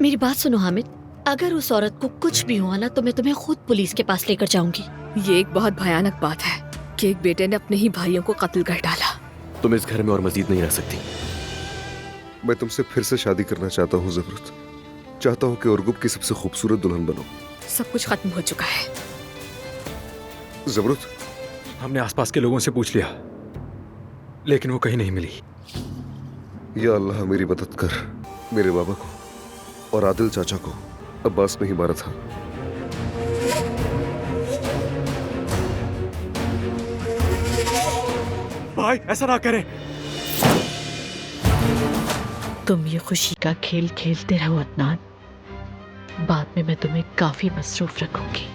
मेरी बात सुनो हामिद, अगर उस औरत को कुछ भी हुआ ना तो मैं तुम्हें खुद पुलिस के पास लेकर जाऊंगी। ये एक बहुत भयानक बात है कि एक बेटे ने अपने ही भाइयों को कत्ल कर डाला। तुम इस घर में और मजीद नहीं रह सकती। मैं तुमसे फिर से शादी करना चाहता हूँ ज़बरत। चाहता हूँ कि उर्गुब की सबसे खूबसूरत दुल्हन बनो। सब कुछ खत्म हो चुका है। ज़बरत, हमने आसपास के लोगों से पूछ लिया, लेकिन वो कहीं नहीं मिली। या अल्लाह मेरी मदद कर। मेरे बाबा को और आदिल चाचा को अब्बास ने ही मारा था। भाई ऐसा ना करें। तुम ये खुशी का खेल खेलते रहो अदनान, बाद में मैं तुम्हें काफी मसरूफ रखूंगी।